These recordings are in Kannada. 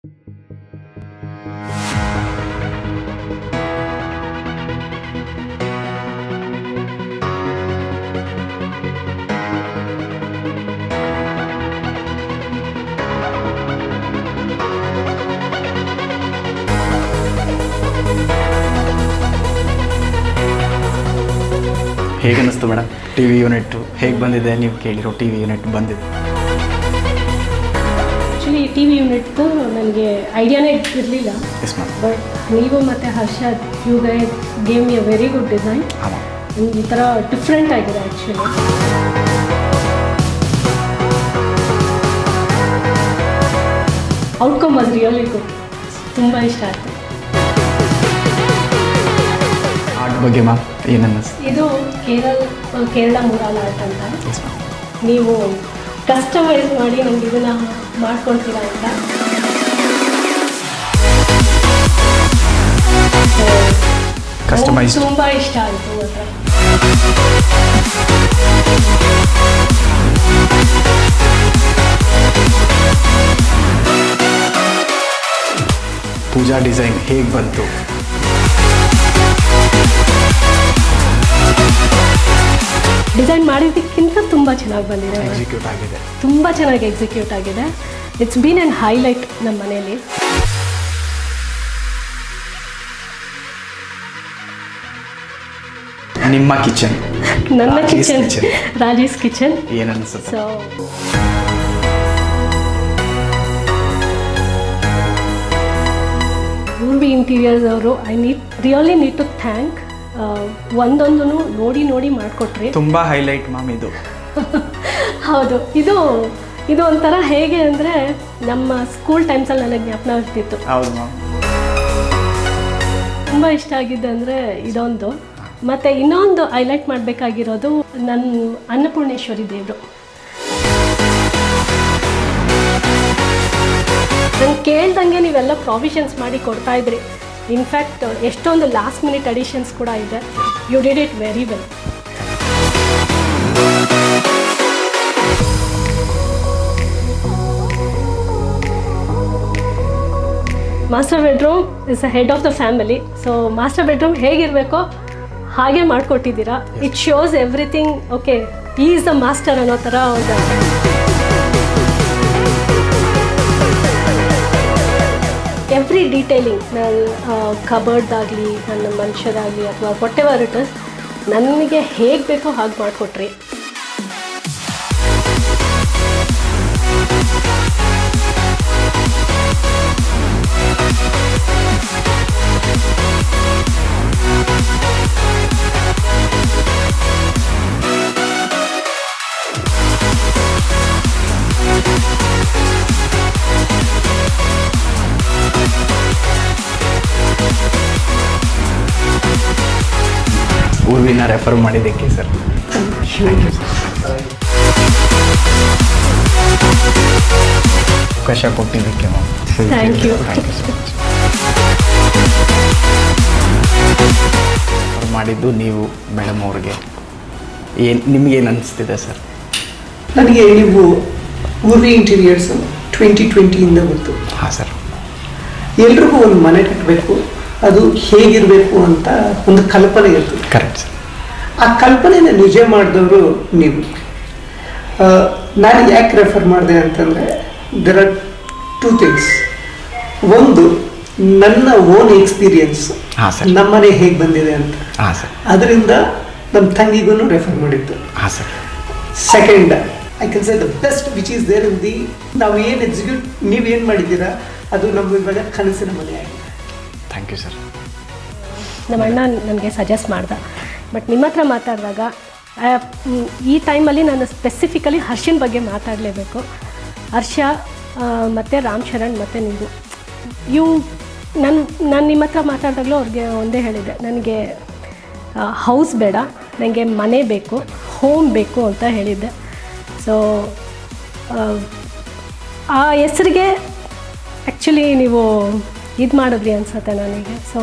ಹೇಗೆ ಅನ್ನಿಸ್ತು ಮೇಡಮ್ ಟಿ ವಿ ಯೂನಿಟ್ ಹೇಗೆ ಬಂದಿದೆ? ನೀವು ಕೇಳಿರೋ ಟಿ ವಿ ಯೂನಿಟ್ ಬಂದಿದೆ. ಆ್ಯಕ್ಚುಲಿ ಟಿ ವಿ ಯೂನಿಟ್ದು ನನಗೆ ಐಡಿಯಾನೇ ಇರಲಿಲ್ಲ. Yes ma'am. ಬಟ್ ನೀವು ಮತ್ತು Harshad you guys gave me a very good design. ಹಾಂ, ಈ ಥರ ಡಿಫ್ರೆಂಟ್ ಆಗಿದೆ actually. Outcome was really good. ತುಂಬ ಇಷ್ಟ ಆಯಿತು. ಆರ್ಟ್ ಬಗ್ಗೆ ಮ್ಯಾಮ್ ಏನು ಅನ್ನಿಸ್ತು? ಇದು ಕೇರಳ ಮುರಾಲ್ ಆರ್ಟ್ ಅಂತ. Yes ma'am. ನೀವು ಕಸ್ಟಮೈಸ್ ಮಾಡಿ ನನಗೆ ಇದನ್ನು ಮಾಡ್ಕೊಳ್ತೀರಾ ಅಂತ. ಕಸ್ಟಮೈಸ್ ತುಂಬ ಇಷ್ಟ ಆಯಿತು ಮಾತ್ರ. ಪೂಜಾ ಡಿಸೈನ್ ಹೇಗೆ ಬಂತು? ಡಿಸೈನ್ ಮಾಡಿದ್ದಕ್ಕಿಂತ ತುಂಬ ಚೆನ್ನಾಗಿ ಬಂದಿದೆ. ಎಕ್ಸಿಕ್ಯೂಟ್ ಆಗಿದೆ. ತುಂಬ ಚೆನ್ನಾಗಿ ಎಕ್ಸಿಕ್ಯೂಟ್ ಆಗಿದೆ. ಇಟ್ಸ್ ಬೀನ್ ಆ್ಯನ್ ಹೈಲೈಟ್ ನಮ್ಮ ಮನೆಯಲ್ಲಿ. ನಿಮ್ಮ ಕಿಚನ್, ನನ್ನ ರಾಜೀಸ್ ಕಿಚನ್, ಕಿಚನ್. ರಾಜೀಸ್ ಕಿಚನ್. ಏನು ಅನಿಸುತ್ತೆ? ಸೊ ಊರ್ವಿ ಇಂಟೀರಿಯರ್ಸ್ ಅವರು ರಿಯಲಿ ನೀಡ್ ಟು ಥ್ಯಾಂಕ್. ಒಂದೊಂದು ನೋಡಿ ಮಾಡಿಕೊಟ್ರಿ. ತುಂಬ ಹೈಲೈಟ್ ಮ್ಯಾಮ್ ಇದು. ಹೌದು, ಇದು ಒಂಥರ ಹೇಗೆ ಅಂದರೆ ನಮ್ಮ ಸ್ಕೂಲ್ ಟೈಮ್ಸಲ್ಲಿ ನನಗೆ ಜ್ಞಾಪನ ಇರ್ತಿತ್ತು. ಹೌದು ಮ್ಯಾಮ್. ತುಂಬ ಇಷ್ಟ ಆಗಿದ್ದೆ ಅಂದರೆ ಇದೊಂದು. ಮತ್ತು ಇನ್ನೊಂದು ಹೈಲೈಟ್ ಮಾಡಬೇಕಾಗಿರೋದು ನನ್ನ ಅನ್ನಪೂರ್ಣೇಶ್ವರಿ ದೇವರು. ನಾನು ಕೇಳ್ದಂಗೆ ನೀವೆಲ್ಲ ಪ್ರಾವಿಷನ್ಸ್ ಮಾಡಿ ಕೊಡ್ತಾಯಿದ್ರಿ. ಇನ್ಫ್ಯಾಕ್ಟ್ ಎಷ್ಟೊಂದು ಲಾಸ್ಟ್ ಮಿನಿಟ್ ಅಡಿಷನ್ಸ್ ಕೂಡ ಇದೆ. You did it very well. Master bedroom is the head of the family. So master bedroom ಹೇಗಿರಬೇಕೋ ಹಾಗೆ ಮಾಡಿಕೊಟ್ಟಿದ್ದೀರಾ. It shows everything. ಓಕೆ, ಈ ಈಸ್ ದ ಮಾಸ್ಟರ್ ಅನ್ನೋ ಥರ ಒಂದು ಎವ್ರಿ ಡೀಟೇಲಿಂಗ್. ನನ್ನ ಕಬರ್ಡ್ದಾಗಲಿ, ನನ್ನ ಮನುಷ್ಯರಾಗಲಿ ಅಥವಾ ವಾಟ್ ಎವರ್ ಇಟ್ ಇಸ್, ನನಗೆ ಹೇಗೆ ಬೇಕೋ ಹಾಗೆ ಮಾಡಿಕೊಟ್ರಿ. ಊರ್ವಿನ ರೆಫರ್ ಮಾಡಿದ್ದಕ್ಕೆ ಸರ್ ಅವಕಾಶ ಕೊಟ್ಟಿದ್ದಕ್ಕೆ ma'am thank you. Thank you so much. Refer ಮಾಡಿದ್ದು ನೀವು ಮೇಡಮ್ ಅವ್ರಿಗೆ. ನಿಮಗೇನು ಅನಿಸ್ತಿದೆ ಸರ್? ನನಗೆ ನೀವು ಊರ್ವಿ ಇಂಟೀರಿಯರ್ಸ್ 2020 ಗೊತ್ತು. ಹಾಂ ಸರ್. ಎಲ್ರಿಗೂ ಒಂದು ಮನೆ ಕಟ್ಟಬೇಕು, ಅದು ಹೇಗಿರಬೇಕು ಅಂತ ಒಂದು ಕಲ್ಪನೆ ಇರ್ತದೆ. Correct sir. ಆ ಕಲ್ಪನೆನ ನಿಜ ಮಾಡಿದವರು ನೀವು. ನಾನು ಯಾಕೆ ರೆಫರ್ ಮಾಡಿದೆ ಅಂತಂದರೆ ದೆರ್ ಆರ್ 2 ಥಿಂಗ್ಸ್. ಒಂದು, ನನ್ನ ಓನ್ ಎಕ್ಸ್ಪೀರಿಯನ್ಸ್, ಹಾಂ ಸರ್. ನಮ್ಮನೆ ಹೇಗೆ ಬಂದಿದೆ ಅಂತ. ಹಾಂ ಸರ್. ಅದರಿಂದ ನಮ್ಮ ತಂಗಿಗೂ ರೆಫರ್ ಮಾಡಿದ್ದು. ಹಾಂ sir. Second, I can say the best which is there in the, ನಾವು ಏನು ಎಕ್ಸಿಕ್ಯೂಟ್ ನೀವೇನು ಮಾಡಿದ್ದೀರಾ ಅದು ನಮ್ಮ ಇವಾಗ ಕನಸಿನ ಮನೆ ಆಗಿದೆ. Thank you sir. ನಮ್ಮ ಅಣ್ಣ ನನಗೆ ಸಜೆಸ್ಟ್ ಮಾಡ್ದೆ. ಬಟ್ ನಿಮ್ಮ ಹತ್ರ ಮಾತಾಡಿದಾಗ ಈ ಟೈಮಲ್ಲಿ ನಾನು ಸ್ಪೆಸಿಫಿಕಲಿ ಹರ್ಷನ ಬಗ್ಗೆ ಮಾತಾಡಲೇಬೇಕು. ಹರ್ಷ ಮತ್ತು ರಾಮ್ ಶರಣ್ ಮತ್ತು ನೀವು ನಾನು ನಿಮ್ಮ ಹತ್ರ ಮಾತಾಡಿದಾಗಲೂ ಅವ್ರಿಗೆ ಒಂದೇ ಹೇಳಿದ್ದೆ, ನನಗೆ ಹೌಸ್ ಬೇಡ, ನನಗೆ ಮನೆ ಬೇಕು, ಹೋಮ್ ಬೇಕು ಅಂತ ಹೇಳಿದ್ದೆ. ಸೊ ಆ ಹೆಸ್ರಿಗೆ ಆ್ಯಕ್ಚುಲಿ ನೀವು ಇದು ಮಾಡಿದ್ರಿ ಅನಿಸುತ್ತೆ ನನಗೆ. So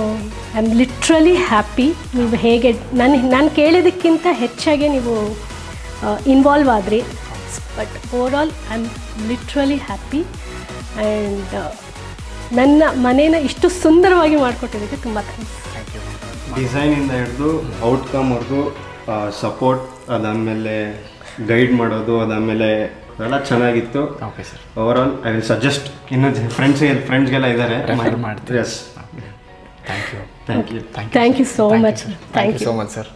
I am literally happy. ನೀವು ಹೇಗೆ ನಾನು ಕೇಳಿದ್ದಕ್ಕಿಂತ ಹೆಚ್ಚಾಗಿ ನೀವು ಇನ್ವಾಲ್ವ್ ಆದ್ರಿ. But over all I am literally happy. And ನನ್ನ ಮನೇನ ಇಷ್ಟು ಸುಂದರವಾಗಿ ಮಾಡಿಕೊಟ್ಟಿದ್ದಕ್ಕೆ ತುಂಬ ಥ್ಯಾಂಕ್ಸ್. Thank you. ಡಿಸೈನಿಂದ ಹಿಡಿದು ಔಟ್ಕಮ್ವರೆಗೂ ಸಪೋರ್ಟ್, ಅದಾದಮೇಲೆ ಗೈಡ್ ಮಾಡೋದು, ಅದಾದಮೇಲೆ ಎಲ್ಲ ಚೆನ್ನಾಗಿತ್ತು. Okay sir. Overall I will suggest. ಇನ್ನೂ ಫ್ರೆಂಡ್ಸ್ಗೆಲ್ಲ ಇದ್ದಾರೆ, Refer ಮಾಡ್ತೀನಿ. Yes. Thank you. Thank you. Thank you so much. Thank you so much sir.